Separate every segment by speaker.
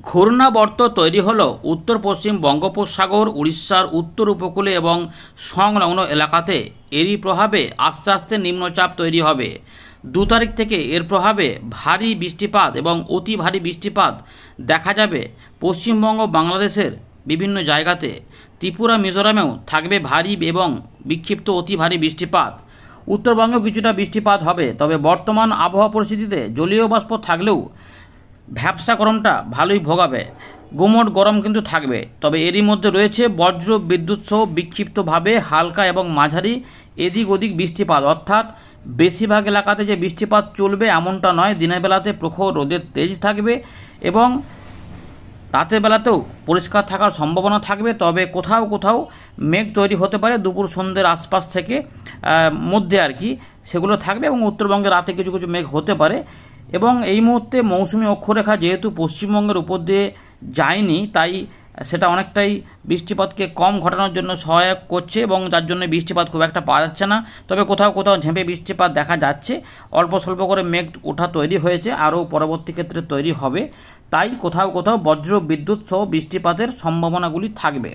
Speaker 1: ঘূর্ণাবর্ত তৈরি হলো উত্তর পশ্চিম বঙ্গোপসাগর, উড়িষ্যার উত্তর উপকূলে এবং সংলগ্ন এলাকাতে। এরই প্রভাবে আস্তে আস্তে নিম্নচাপ তৈরি হবে। 2 তারিখ থেকে এর প্রভাবে ভারী বৃষ্টিপাত এবং অতি ভারী বৃষ্টিপাত দেখা যাবে পশ্চিমবঙ্গ, বাংলাদেশের বিভিন্ন জায়গাতে। ত্রিপুরা, মিজোরামেও থাকবে ভারী এবং বিক্ষিপ্ত অতি ভারী বৃষ্টিপাত। উত্তরবঙ্গেও কিছুটা বৃষ্টিপাত হবে। তবে বর্তমান আবহাওয়া পরিস্থিতিতে জলীয় বাষ্প থাকলেও ভ্যাপসা গরমটা ভালোই ভোগাবে। গুমোট গরম কিন্তু থাকবে। তবে এরই মধ্যে রয়েছে বজ্র বিদ্যুৎ সহ বিক্ষিপ্তভাবে হালকা এবং মাঝারি এদিক ওদিক বৃষ্টিপাত, অর্থাৎ বেশিরভাগ এলাকাতে যে বৃষ্টিপাত চলবে এমনটা নয়। দিনের বেলাতে প্রখর রোদের তেজ থাকবে এবং রাতের বেলাতেও পরিষ্কার থাকার সম্ভাবনা থাকবে। তবে কোথাও কোথাও মেঘ তৈরি হতে পারে দুপুর সন্ধ্যের আশপাশ থেকে মধ্যে আর কি, সেগুলো থাকবে এবং উত্তরবঙ্গে রাতে কিছু কিছু মেঘ হতে পারে। এবং এই মুহূর্তে মৌসুমি অক্ষরেখা যেহেতু পশ্চিমবঙ্গের উপর দিয়ে যায়নি, তাই সেটা অনেকটাই বৃষ্টিপাতকে কম ঘটানোর জন্য সহায়ক করছে এবং যার জন্য বৃষ্টিপাত খুব একটা পাওয়া যাচ্ছে না। তবে কোথাও কোথাও ঝেঁপে বৃষ্টিপাত দেখা যাচ্ছে। অল্প স্বল্প করে মেঘ ওঠা তৈরি হয়েছে, আরও পরবর্তী ক্ষেত্রে তৈরি হবে। তাই কোথাও কোথাও বজ্র বিদ্যুৎ সহ বৃষ্টিপাতের সম্ভাবনাগুলি থাকবে।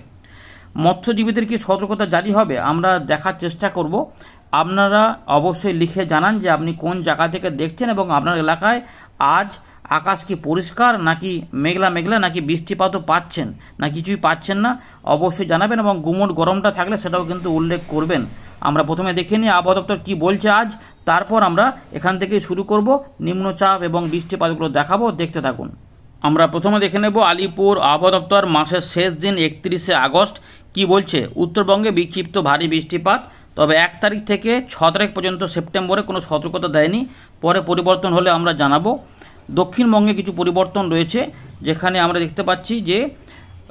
Speaker 1: মৎস্যজীবীদের কি সতর্কতা জারি হবে আমরা দেখার চেষ্টা করব। আপনারা অবশ্যই লিখে জানান যে আপনি কোন জায়গা থেকে দেখছেন এবং আপনার এলাকায় আজ আকাশ কি পরিষ্কার নাকি মেঘলা মেঘলা, নাকি বৃষ্টিপাতও পাচ্ছেন না কিছুই পাচ্ছেন না, অবশ্যই জানাবেন। এবং গুমোট গরমটা থাকলে সেটাও কিন্তু উল্লেখ করবেন। আমরা প্রথমে দেখে নিই আবহাওয়া দপ্তর কী বলছে আজ, তারপর আমরা এখান থেকেই শুরু করব। নিম্নচাপ এবং বৃষ্টিপাতগুলো দেখাবো, দেখতে থাকুন। আমরা প্রথমে দেখে নেব আলিপুর আবহাওয়া দপ্তর মাসের শেষ দিন 31শে আগস্ট কি বলছে। উত্তরবঙ্গে বিক্ষিপ্ত ভারী বৃষ্টিপাত, তবে 1 তারিখ থেকে 6 তারিখ পর্যন্ত সেপ্টেম্বরে কোনো সতর্কতা দেয়নি, পরে পরিবর্তন হলে আমরা জানাবো। দক্ষিণবঙ্গে কিছু পরিবর্তন রয়েছে, যেখানে আমরা দেখতে পাচ্ছি যে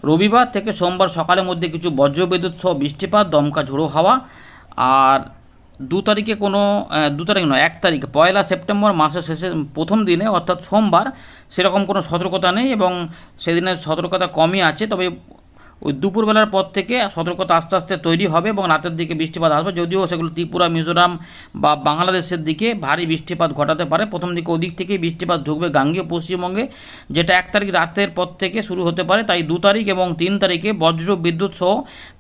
Speaker 1: রবিবার থেকে সোমবার সকালের মধ্যে কিছু বজ্রবিদ্যুৎ সহ বৃষ্টিপাত, দমকা ঝোড়ো হাওয়া। আর 2 তারিখে কোনো 2 তারিখ নয় 1 তারিখ 1 সেপ্টেম্বর মাসের শেষে প্রথম দিনে অর্থাৎ সোমবার সেরকম কোনো সতর্কতা নেই এবং সেদিনের সতর্কতা কমই আছে। তবে ওই দুপুরবেলার পর থেকে সতর্কতা আস্তে আস্তে তৈরি হবে এবং রাতের দিকে বৃষ্টিপাত আসবে, যদিও সেগুলো ত্রিপুরা, মিজোরাম বা বাংলাদেশের দিকে ভারী বৃষ্টিপাত ঘটাতে পারে। প্রথম দিকে ওদিক থেকেই বৃষ্টিপাত ঢুকবে গাঙ্গেয় পশ্চিমবঙ্গে, যেটা 1 তারিখ রাতের পর থেকে শুরু হতে পারে। তাই 2 তারিখ এবং 3 তারিখে বজ্র বিদ্যুৎ সহ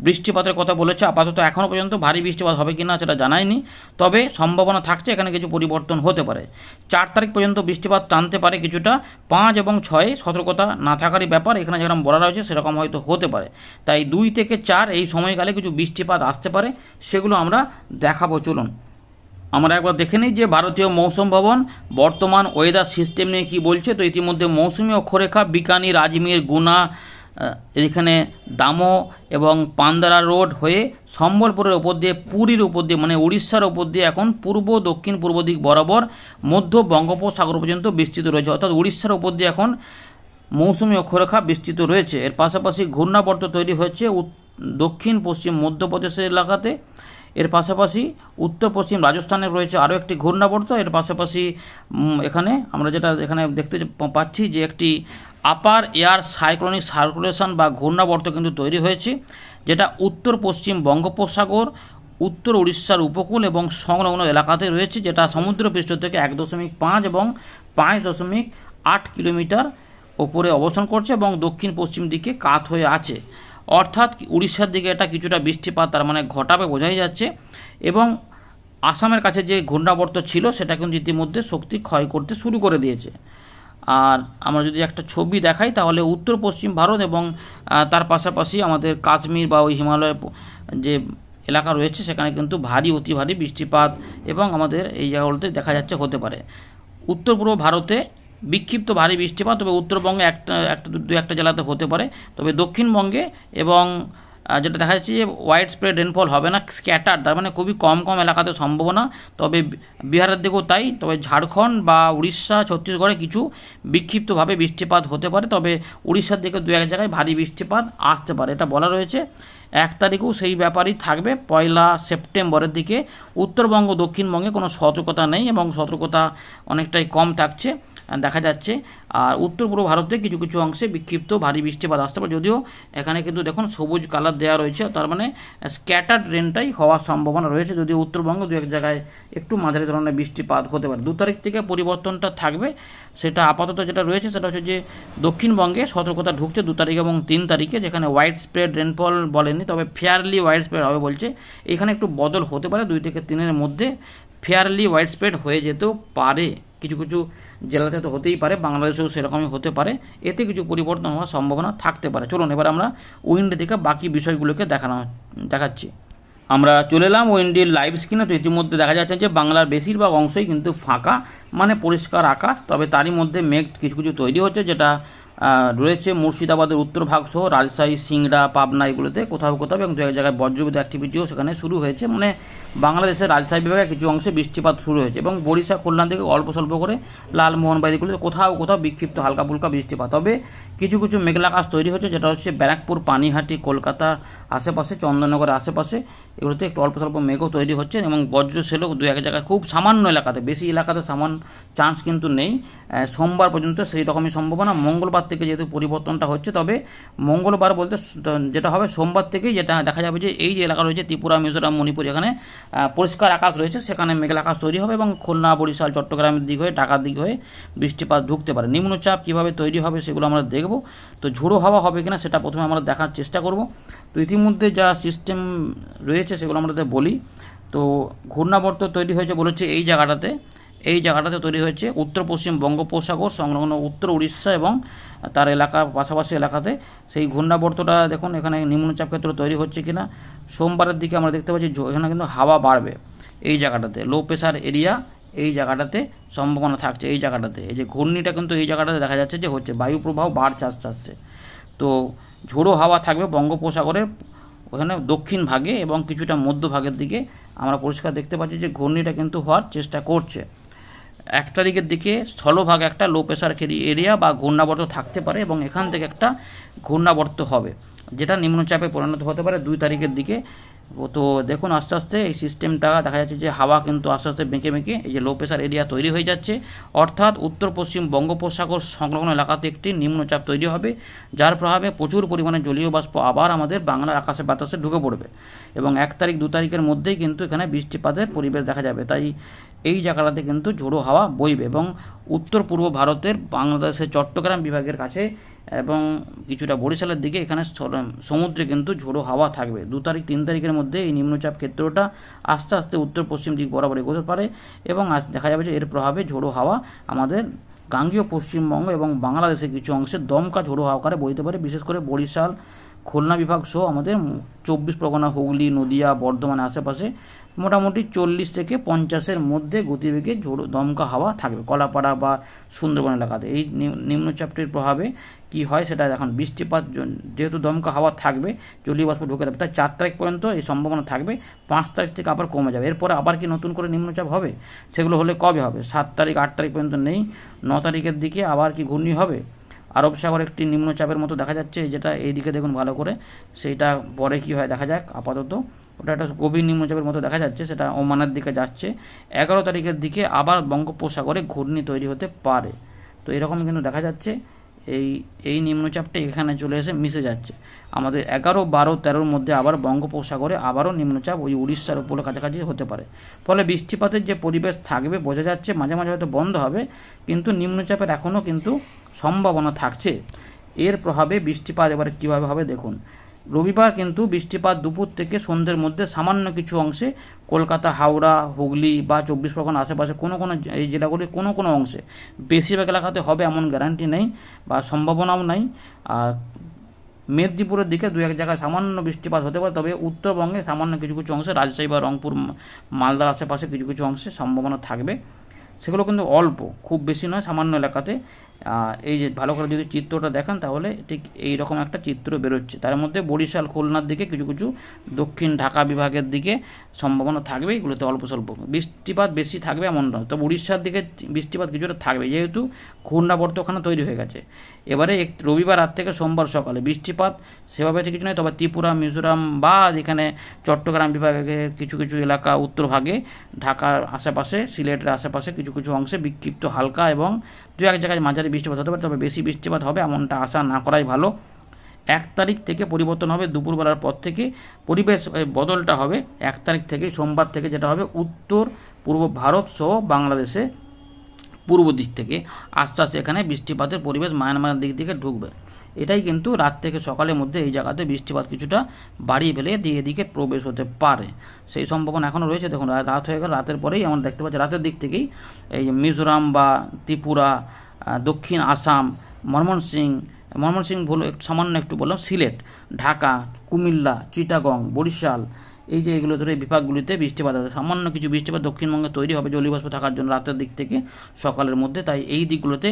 Speaker 1: বৃষ্টিপাতের কথা বলেছে। আপাতত এখনও পর্যন্ত ভারী বৃষ্টিপাত হবে কিনা সেটা জানায়নি, তবে সম্ভাবনা থাকছে, এখানে কিছু পরিবর্তন হতে পারে। 4 তারিখ পর্যন্ত বৃষ্টিপাত টানতে পারে কিছুটা। 5 এবং 6 সতর্কতা না থাকারই ব্যাপার, এখানে যেরকম বলা রয়েছে সেরকম হয়তো হতে পারে। তাই 2 থেকে 4 এই সময়কালে কিছু বৃষ্টিপাত আসতে পারে, সেগুলো আমরা দেখাবো। চলুন আমরা একবার দেখে নিই যে ভারতীয় মৌসুম ভবন বর্তমান ওয়েদার সিস্টেম নিয়ে কী বলছে। তো ইতিমধ্যে মৌসুমি অক্ষরেখা বিকানির, আজমির, গুনা, এখানে দামো এবং পান্দারা রোড হয়ে সম্বলপুরের ওপর দিয়ে, পুরীর ওপর দিয়ে মানে উড়িষ্যার ওপর দিয়ে এখন পূর্ব দক্ষিণ পূর্ব দিক বরাবর মধ্য বঙ্গোপসাগর পর্যন্ত বিস্তৃত রয়েছে। অর্থাৎ উড়িষ্যার ওপর দিয়ে এখন মৌসুমি অক্ষরেখা বিস্তৃত রয়েছে। এর পাশাপাশি ঘূর্ণাবর্ত তৈরি হয়েছে দক্ষিণ পশ্চিম মধ্যপ্রদেশের এলাকাতে। এর পাশাপাশি উত্তর পশ্চিম রাজস্থানে রয়েছে আরও একটি ঘূর্ণাবর্ত। এর পাশাপাশি এখানে আমরা যেটা এখানে দেখতে পাচ্ছি যে একটি আপার এয়ার সাইক্লোনিক সার্কুলেশন বা ঘূর্ণাবর্ত কিন্তু তৈরি হয়েছে, যেটা উত্তর পশ্চিম বঙ্গোপসাগর, উত্তর উড়িষ্যার উপকূল এবং সংলগ্ন এলাকাতে রয়েছে, যেটা সমুদ্রপৃষ্ঠ থেকে 1.5 এবং 5.8 কিলোমিটার ওপরে অবস্থান করছে এবং দক্ষিণ পশ্চিম দিকে কাত হয়ে আছে। অর্থাৎ উড়িষ্যার দিকে এটা কিছুটা বৃষ্টিপাত তার মানে ঘটাবে বোঝাই যাচ্ছে। এবং আসামের কাছে যে ঘূর্ণাবর্ত ছিল সেটা কিন্তু ইতিমধ্যে শক্তি ক্ষয় করতে শুরু করে দিয়েছে। আর আমরা যদি একটা ছবি দেখাই তাহলে উত্তর পশ্চিম ভারত এবং তার পাশাপাশি আমাদের কাশ্মীর বা ওই হিমালয়ের যে এলাকা রয়েছে সেখানে কিন্তু ভারী অতি ভারী বৃষ্টিপাত এবং আমাদের এই জায়গাগুলোতে দেখা যাচ্ছে হতে পারে। উত্তর পূর্ব ভারতে বিক্ষিপ্ত ভারী বৃষ্টিপাত, তবে উত্তরবঙ্গে একটা জেলাতে হতে পারে। তবে দক্ষিণবঙ্গে এবং যেটা দেখা যাচ্ছে যে ওয়াইড স্প্রেড রেনফল হবে না, স্ক্যাটার, তার মানে খুবই কম কম এলাকাতে সম্ভাবনা। তবে বিহারের দিকেও তাই। তবে ঝাড়খণ্ড বা উড়িষ্যা, ছত্তিশগড়ে কিছু বিক্ষিপ্তভাবে বৃষ্টিপাত হতে পারে। তবে উড়িষ্যার দিকে 2-1 জায়গায় ভারী বৃষ্টিপাত আসতে পারে, এটা বলা রয়েছে। 1 তারিখেও সেই ব্যাপারই থাকবে। 1 সেপ্টেম্বরের দিকে উত্তরবঙ্গ, দক্ষিণবঙ্গে কোনো সতর্কতা নেই এবং সতর্কতা অনেকটাই কম থাকছে। দেখা যাচ্ছে। আর উত্তর পূর্ব ভারতে কিছু কিছু অংশে বিক্ষিপ্ত ভারী বৃষ্টিপাত আসতে পারে, যদিও এখানে কিন্তু দেখুন সবুজ কালার দেওয়া রয়েছে, তার মানে স্ক্যাটার্ড রেনটাই হওয়ার সম্ভাবনা রয়েছে, যদিও উত্তরবঙ্গে দু এক জায়গায় একটু মাঝারি ধরনের বৃষ্টিপাত হতে পারে। 2 তারিখ থেকে পরিবর্তনটা থাকবে, সেটা আপাতত যেটা রয়েছে সেটা হচ্ছে যে দক্ষিণবঙ্গে সতর্কতা ঢুকছে 2 তারিখ এবং 3 তারিখে, যেখানে ওয়াইড স্প্রেড রেনফল বলেনি, তবে ফেয়ারলি ওয়াইড স্প্রেড হবে বলছে। এখানে একটু বদল হতে পারে, 2 থেকে 3-এর মধ্যে ফেয়ারলি ওয়াইড স্প্রেড হয়ে যেতেও পারে, কিছু কিছু জেলাতে তো হতেই পারে, বাংলাদেশেও সেরকমই হতে পারে, এতে কিছু পরিবর্তন হওয়ার সম্ভাবনা থাকতে পারে। চলুন এবার আমরা উইন্ড থেকে বাকি বিষয়গুলোকে দেখাচ্ছি। আমরা চলে এলাম উইন্ডের লাইভ স্ক্রিনে। তো ইতিমধ্যে দেখা যাচ্ছে যে বাংলার বেশিরভাগ অংশই কিন্তু ফাঁকা, মানে পরিষ্কার আকাশ, তবে তারই মধ্যে মেঘ কিছু কিছু তৈরি হচ্ছে, যেটা রয়েছে মুর্শিদাবাদের উত্তর ভাগ সহ রাজশাহী, সিংড়া, পাবনা এগুলোতে কোথাও কোথাও, এবং দু এক জায়গায় বজ্রবিদ্যুৎ অ্যাক্টিভিটিও সেখানে শুরু হয়েছে, মানে বাংলাদেশের রাজশাহী বিভাগে কিছু অংশে বৃষ্টিপাত শুরু হয়েছে, এবং বরিশা, খুলনা থেকে অল্প স্বল্প করে লালমোহনবাড়ি এগুলোতে কোথাও কোথাও বিক্ষিপ্ত হালকা ফুলকা বৃষ্টিপাত। তবে কিছু কিছু মেঘলা আকাশ তৈরি হচ্ছে, যেটা হচ্ছে ব্যারাকপুর, পানিহাটি, কলকাতা আশেপাশে, চন্দননগরের আশেপাশে, এগুলোতে একটু অল্প স্বল্প মেঘও তৈরি হচ্ছে, এবং বজ্র সেলও দু এক জায়গায় খুব সামান্য এলাকাতে, বেশি এলাকাতে সামান্য চান্স কিন্তু নেই। সোমবার পর্যন্ত সেই রকমই সম্ভাবনা। মঙ্গলবার থেকে যেহেতু পরিবর্তনটা হচ্ছে, তবে মঙ্গলবার বলতে যেটা হবে সোমবার থেকেই যেটা দেখা যাবে যে এই যে এলাকা রয়েছে ত্রিপুরা, মিজোরাম, মণিপুর, এখানে পরিষ্কার আকাশ রয়েছে, সেখানে মেঘলা আকাশ তৈরি হবে, এবং খুলনা, বরিশাল, চট্টগ্রামের দিক হয়ে, ঢাকার দিক হয়ে বৃষ্টিপাত ঢুকতে পারে। নিম্নচাপ কীভাবে তৈরি হবে সেগুলো আমরা দেখব। তো ঝোড়ো হাওয়া হবে কিনা সেটা প্রথমে আমরা দেখার চেষ্টা করব। তো ইতিমধ্যে যা সিস্টেম রয়েছে সেগুলো আমরা বলি। তো ঘূর্ণাবর্ত তৈরি হয়েছে বলেছে এই জায়গাটাতে তৈরি হয়েছে উত্তর পশ্চিম বঙ্গোপসাগর সংলগ্ন উত্তর উড়িষ্যা এবং তার এলাকার পাশাপাশি এলাকাতে। সেই ঘূর্ণাবর্তটা দেখুন এখানে নিম্নচাপ ক্ষেত্র তৈরি হচ্ছে কিনা। সোমবারের দিকে আমরা দেখতে পাচ্ছি এখানে কিন্তু হাওয়া বাড়বে, এই জায়গাটাতে লো প্রেশার এরিয়া, এই জায়গাটাতে সম্ভাবনা থাকছে, এই জায়গাটাতে এই যে ঘূর্ণিটা কিন্তু এই জায়গাটাতে দেখা যাচ্ছে যে হচ্ছে, বায়ু প্রবাহ বাড়ছে আস্তে আস্তে। তো ঝোড়ো হাওয়া থাকবে বঙ্গোপসাগরের ওখানে দক্ষিণ ভাগে এবং কিছুটা মধ্যভাগের দিকে। আমরা পরিষ্কার দেখতে পাচ্ছি যে ঘূর্ণিটা কিন্তু হওয়ার চেষ্টা করছে। 1 তারিখের দিকে স্থলভাগে একটা লো প্রেশার এরিয়া বা ঘূর্ণাবর্ত থাকতে পারে, এবং এখান থেকে একটা ঘূর্ণাবর্ত হবে, যেটা নিম্নচাপে পরিণত হতে পারে 2 তারিখের দিকে। তো দেখুন আস্তে আস্তে এই সিস্টেমটা দেখা যাচ্ছে যে হাওয়া কিন্তু আস্তে আস্তে বেঁকে বেঁকে এই যে লো প্রেশার এরিয়া তৈরি হয়ে যাচ্ছে, অর্থাৎ উত্তর পশ্চিম বঙ্গোপসাগর সংলগ্ন এলাকাতে একটি নিম্নচাপ তৈরি হবে, যার প্রভাবে প্রচুর পরিমাণে জলীয় বাষ্প আবার আমাদের বাংলার আকাশে বাতাসে ঢুকে পড়বে, এবং 1 তারিখ 2 তারিখের মধ্যেই কিন্তু এখানে বৃষ্টিপাতের পরিবেশ দেখা যাবে। তাই এই জায়গাটাতে কিন্তু ঝোড়ো হাওয়া বইবে, এবং উত্তর পূর্ব ভারতের বাংলাদেশের চট্টগ্রাম বিভাগের কাছে এবং কিছুটা বরিশালের দিকে এখানে সমুদ্রে কিন্তু ঝোড়ো হাওয়া থাকবে। 2 তারিখ 3 তারিখের মধ্যে এই নিম্নচাপ ক্ষেত্রটা আস্তে আস্তে উত্তর পশ্চিম দিক বরাবর এগোতে পারে, এবং দেখা যাবে যে এর প্রভাবে ঝোড়ো হাওয়া আমাদের গাঙ্গেয় পশ্চিমবঙ্গ এবং বাংলাদেশের কিছু অংশে দমকা ঝোড়ো হাওয়া আকারে বইতে পারে, বিশেষ করে বরিশাল, খুলনা বিভাগ সহ আমাদের 24 পরগনা, হুগলি, নদিয়া, বর্ধমানের আশেপাশে মোটামুটি 40 থেকে 50-এর মধ্যে গতিবেগে দমকা হাওয়া থাকবে। কলাপাড়া বা সুন্দরবন এলাকাতে এই নিম্নচাপটির প্রভাবে কি হয় সেটা এখন বৃষ্টিপাত, যেহেতু দমকা হাওয়া থাকবে, জলীয় বাষ্প ঢুকে যাবে, তাই 4 তারিখ পর্যন্ত এই সম্ভাবনা থাকবে। 5 তারিখ থেকে আবার কমে যাবে। এরপরে আবার কি নতুন করে নিম্নচাপ হবে, সেগুলো হলে কবে হবে? 7 তারিখ 8 তারিখ পর্যন্ত নেই। 9 তারিখের দিকে আবার কি ঘূর্ণি হবে? আরব সাগর একটি নিম্নচাপের মতো দেখা যাচ্ছে, যেটা এইদিকে দেখুন ভালো করে, সেইটা পরে কি হয় দেখা যাক। আপাতত ওটা একটা গভীর নিম্নচাপের মতো দেখা যাচ্ছে, সেটা ওমানের দিকে যাচ্ছে। 11 তারিখের দিকে আবার বঙ্গোপসাগরে ঘূর্ণি তৈরি হতে পারে। তো এরকম কিন্তু দেখা যাচ্ছে এই নিম্নচাপটা এখানে চলে এসে মিশে যাচ্ছে। আমাদের 11, 12, 13-র মধ্যে আবার বঙ্গোপসাগরে আবারও নিম্নচাপ ওই উড়িষ্যার উপরে কাছাকাছি হতে পারে। ফলে বৃষ্টিপাতের যে পরিবেশ থাকবে বোঝা যাচ্ছে, মাঝে মাঝে হয়তো বন্ধ হবে, কিন্তু নিম্নচাপের এখনও কিন্তু সম্ভাবনা থাকছে। এর প্রভাবে বৃষ্টিপাত এবারে কীভাবে হবে দেখুন। রবিবার কিন্তু বৃষ্টিপাত দুপুর থেকে সন্ধ্যের মধ্যে সামান্য কিছু অংশে কলকাতা, হাওড়া, হুগলি বা 24 পরগনা আশেপাশে কোনো এই জেলাগুলির কোনো অংশে, বেশিরভাগ এলাকাতে হবে এমন গ্যারান্টি নেই বা সম্ভাবনাও নাই। আর মেদিনীপুরের দিকে 2-1 জায়গায় সামান্য বৃষ্টিপাত হতে পারে, তবে উত্তরবঙ্গে সামান্য কিছু কিছু অংশে, রাজশাহী বা রংপুর, মালদার আশেপাশে কিছু কিছু অংশে সম্ভাবনা থাকবে। সেগুলো কিন্তু অল্প, খুব বেশি নয়, সামান্য এলাকাতে। এই যে ভালো করে যদি চিত্রটা দেখেন তাহলে ঠিক এই রকম একটা চিত্র বেরোচ্ছে। তার মধ্যে বরিশাল, খুলনার দিকে কিছু কিছু, দক্ষিণ ঢাকা বিভাগের দিকে সম্ভাবনা থাকবে, এগুলোতে অল্প স্বল্প বৃষ্টিপাত বেশি থাকবে এমন নয়। তবে উড়িষ্যার দিকে বৃষ্টিপাত কিছুটা থাকবে, যেহেতু ঘূর্ণাবর্ত ওখানে তৈরি হয়ে গেছে। এবারে রবিবার রাত থেকে সোমবার সকালে বৃষ্টিপাত সেভাবে কিছু নয়, তবে ত্রিপুরা, মিজোরাম বা এখানে চট্টগ্রাম বিভাগের কিছু কিছু এলাকা, উত্তর ভাগে, ঢাকার আশেপাশে, সিলেটের আশেপাশে কিছু কিছু অংশে বিক্ষিপ্ত হালকা এবং দু এক জায়গায় মাঝারি বৃষ্টিপাত হতে পারে, তবে বেশি বৃষ্টিপাত হবে এমনটা আশা না করাই ভালো। 1 তারিখ থেকে পরিবর্তন হবে, দুপুরবেলার পর থেকে পরিবেশ বদলটা হবে 1 তারিখ থেকে, সোমবার থেকে, যেটা হবে উত্তর পূর্ব ভারত সহ বাংলাদেশে পূর্ব দিক থেকে আস্তে আস্তে এখানে বৃষ্টিপাতের পরিবেশ মায়ানমারের দিক থেকে ঢুকবে। এটাই কিন্তু রাত থেকে সকালের মধ্যে এই জায়গাতে বৃষ্টিপাত কিছুটা বাড়িয়ে ফেলে দিয়ে এদিকে প্রবেশ হতে পারে, সেই সম্ভাবনা এখনও রয়েছে। দেখুন রাত হয়ে গেল, রাতের পরেই আমরা দেখতে পাচ্ছি রাতের দিক থেকেই এই মিজোরাম বা ত্রিপুরা, দক্ষিণ আসাম, ময়মনসিংহ সামান্য একটু বললাম, সিলেট, ঢাকা, কুমিল্লা, চিটাগং, বরিশাল, এই যে এগুলো ধরে বিভাগগুলিতে বৃষ্টিপাত হবে। সামান্য কিছু বৃষ্টিপাত দক্ষিণবঙ্গে তৈরি হবে জলীয়বাষ্প থাকার জন্য রাতের দিক থেকে সকালের মধ্যে, তাই এই দিকগুলোতে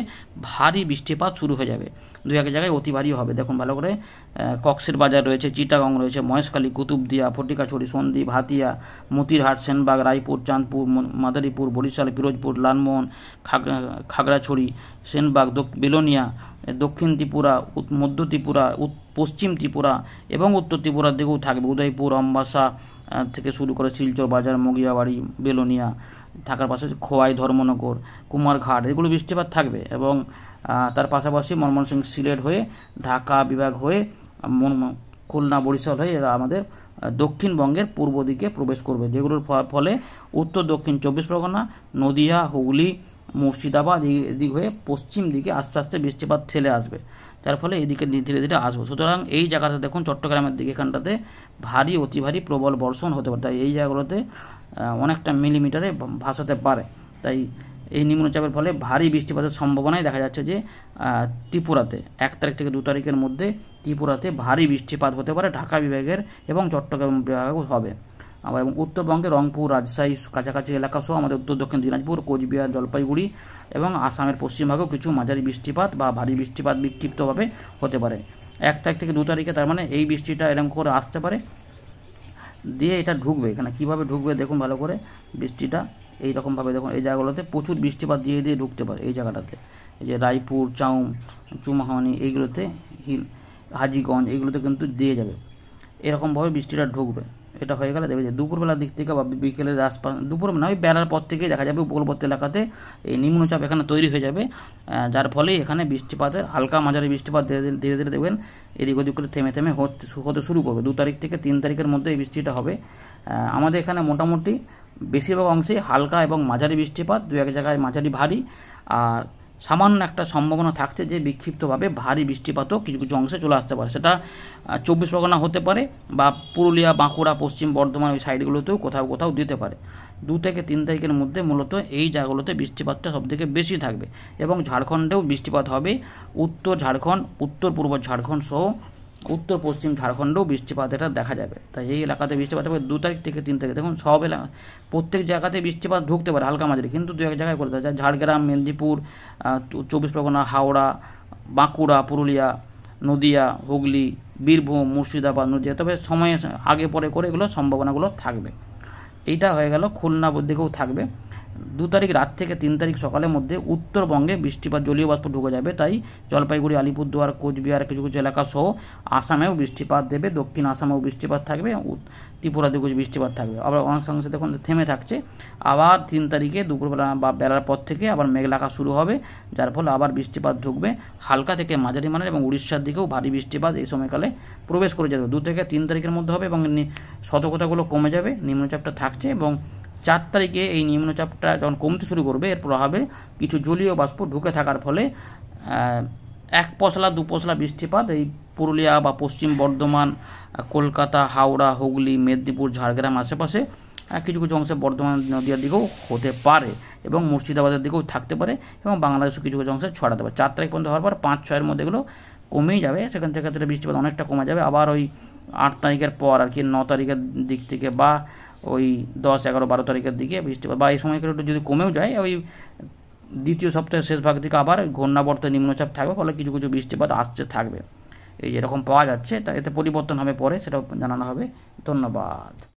Speaker 1: ভারী বৃষ্টিপাত শুরু হয়ে যাবে। দু এক জায়গায় অতি ভারী হবে। দেখুন ভালো করে, কক্সের বাজার রয়েছে, চিটাগং রয়েছে, মহেশখালী, কুতুবদিয়া, ফটিকাছড়ি, সন্দ্বীপ, হাতিয়া, মতিরহাট, সেনবাগ, রায়পুর, চাঁদপুর, মাদারীপুর, বরিশাল, পিরোজপুর, লালমোহন, খাগড়াছড়ি, সেনবাগ, বেলোনিয়া, দক্ষিণ ত্রিপুরা, মধ্য ত্রিপুরা, পশ্চিম ত্রিপুরা এবং উত্তর ত্রিপুরার দিকেও থাকবে। উদয়পুর, অম্বাসা থেকে শুরু করে শিলচর বাজার, মগিয়াবাড়ি, বেলোনিয়া, থাকার পাশাপাশি খোয়াই, ধর্মনগর, কুমারঘাট, এগুলো বৃষ্টিপাত থাকবে। এবং তার পাশাপাশি ময়মনসিংহ, সিলেট হয়ে ঢাকা বিভাগ হয়ে খুলনা, বরিশাল হয়ে এরা আমাদের দক্ষিণবঙ্গের পূর্ব দিকে প্রবেশ করবে, যেগুলোর ফলে উত্তর দক্ষিণ 24 পরগনা, নদিয়া, হুগলি, মুর্শিদাবাদ এদিক হয়ে পশ্চিম দিকে আস্তে আস্তে বৃষ্টিপাত ঠেলে আসবে, যার ফলে এদিকে ধীরে ধীরে আসবে। সুতরাং এই জায়গাতে দেখুন চট্টগ্রামের দিকে এখানটাতে ভারী, অতি ভারী, প্রবল বর্ষণ হতে পারে, তাই এই জায়গাগুলোতে অনেকটা মিলিমিটারে ভাসাতে পারে। তাই এই নিম্নচাপের ফলে ভারী বৃষ্টিপাতের সম্ভাবনাই দেখা যাচ্ছে যে ত্রিপুরাতে 1 তারিখ থেকে 2 তারিখের মধ্যে ত্রিপুরাতে ভারী বৃষ্টিপাত হতে পারে, ঢাকা বিভাগের এবং চট্টগ্রাম বিভাগেও হবে। এবং উত্তরবঙ্গে রংপুর, রাজশাহী কাছাকাছি এলাকা সহ আমাদের উত্তর দক্ষিণ দিনাজপুর, কোচবিহার, জলপাইগুড়ি এবং আসামের পশ্চিমভাগেও কিছু মাঝারি বৃষ্টিপাত বা ভারী বৃষ্টিপাত বিক্ষিপ্তভাবে হতে পারে 1 তারিখ থেকে 2 তারিখে। তার মানে এই বৃষ্টিটা এরকম করে আসতে পারে, দিয়ে এটা ঢুকবে। এখানে কীভাবে ঢুকবে দেখুন ভালো করে, বৃষ্টিটা এইরকমভাবে দেখুন এই জায়গাগুলোতে প্রচুর বৃষ্টিপাত দিয়ে দিয়ে ঢুকতে পারে। এই জায়গাটাতে এই যে রায়পুর, চুমাহানি, এইগুলোতে হাজিগঞ্জ, এইগুলোতে কিন্তু দিয়ে যাবে, এরকমভাবে বৃষ্টিটা ঢুকবে। এটা হয়ে গেলে দেখবে যে দুপুরবেলার দিক থেকে বা বিকেলের আশপাশ, দুপুর না ওই বেলার পর থেকেই দেখা যাবে উপকূলবর্তী এলাকাতে এই নিম্নচাপ এখানে তৈরি হয়ে যাবে, যার ফলে এখানে বৃষ্টিপাতের হালকা মাঝারি বৃষ্টিপাত ধীরে ধীরে দেখবেন এদিক ওদিক করে থেমে থেমে হতে শুরু করবে। 2 তারিখ থেকে 3 তারিখের মধ্যে এই বৃষ্টিটা হবে। আমাদের এখানে মোটামুটি বেশিরভাগ অংশে হালকা এবং মাঝারি বৃষ্টিপাত, 2 এক জায়গায় মাঝারি ভারী, আর সামান্য একটা সম্ভাবনা থাকছে যে বিক্ষিপ্তভাবে ভারী বৃষ্টিপাতও কিছু কিছু অংশে চলে আসতে পারে। সেটা 24 পরগনা হতে পারে বা পুরুলিয়া, বাঁকুড়া, পশ্চিম বর্ধমান ওই সাইডগুলোতেও কোথাও কোথাও দিতে পারে। 2 থেকে 3 তারিখের মধ্যে মূলত এই জায়গাগুলোতে বৃষ্টিপাতটা সবথেকে বেশি থাকবে এবং ঝাড়খণ্ডেও বৃষ্টিপাত হবে। উত্তর ঝাড়খণ্ড, উত্তর পূর্ব ঝাড়খণ্ড সহ উত্তর পশ্চিম ঝাড়খণ্ডেও বৃষ্টিপাত এটা দেখা যাবে। তাই এই এলাকাতে বৃষ্টিপাত হবে 2 তারিখ থেকে 3 তারিখ। দেখুন সব এলাকা প্রত্যেক জায়গাতে বৃষ্টিপাত ঢুকতে পারে হালকা মাঝারি, কিন্তু 2 এক জায়গায় করে দেয়, ঝাড়গ্রাম, মেদিনীপুর, 24 পরগনা, হাওড়া, বাঁকুড়া, পুরুলিয়া, নদিয়া, হুগলি, বীরভূম, মুর্শিদাবাদ, নদিয়া, তবে সময়ে আগে পরে করে এগুলো সম্ভাবনাগুলো থাকবে। এইটা হয়ে গেল, খুলনা দিকেও থাকবে। 2 তারিখ রাত থেকে 3 তারিখ সকালের মধ্যে উত্তরবঙ্গে বৃষ্টিপাত, জলীয় বাষ্প ঢুকে যাবে, তাই জলপাইগুড়ি, আলিপুরদুয়ার, কোচবিহার কিছু কিছু এলাকা সহ আসামেও বৃষ্টিপাত দেবে, দক্ষিণ আসামেও বৃষ্টিপাত থাকবে, ত্রিপুরা দিকেও বৃষ্টিপাত থাকবে। আবার অনেক অংশে দেখুন থেমে থাকছে, আবার 3 তারিখে দুপুরবেলা বা বেলার পর থেকে আবার মেঘলা আকাশ শুরু হবে, যার ফলে আবার বৃষ্টিপাত ঢুকবে হালকা থেকে মাঝারি মানের, এবং উড়িষ্যার দিকেও ভারী বৃষ্টিপাত এই সময়কালে প্রবেশ করে যাবে। 2 থেকে 3 তারিখের মধ্যে হবে এবং সতর্কতাগুলো কমে যাবে, নিম্নচাপটা থাকছে। এবং 4 তারিখে এই নিম্নচাপটা যখন কমতে শুরু করবে এর প্রভাবে কিছু জলীয় বাষ্প ঢুকে থাকার ফলে 1 পশলা 2 পশলা বৃষ্টিপাত এই পুরুলিয়া বা পশ্চিম বর্ধমান, কলকাতা, হাওড়া, হুগলি, মেদিনীপুর, ঝাড়গ্রাম আশেপাশে কিছু কিছু অংশে বর্ধমান নদীয়ার দিকেও হতে পারে এবং মুর্শিদাবাদের দিকেও থাকতে পারে এবং বাংলাদেশের কিছু কিছু অংশে ছড়াতে পারে। 4 তারিখ পর্যন্ত হওয়ার পর 5-6-এর মধ্যে এগুলো কমেই যাবে, সেখান থেকে বৃষ্টিপাত অনেকটা কমে যাবে। আবার ওই 8 তারিখের পর আর কি 9 তারিখের দিক থেকে বা ওই 10, 11, 12 তারিখের দিকে বৃষ্টিপাত বা এই সময়গুলো একটু যদি কমেও যায়, ওই দ্বিতীয় সপ্তাহের শেষ ভাগ থেকে আবার ঘূর্ণাবর্ত নিম্নচাপ থাকবে, ফলে কিছু কিছু বৃষ্টিপাত আসতে থাকবে। এই যেরকম পাওয়া যাচ্ছে তা এতে পরিবর্তন হবে পরে, সেটাও জানানো হবে। ধন্যবাদ।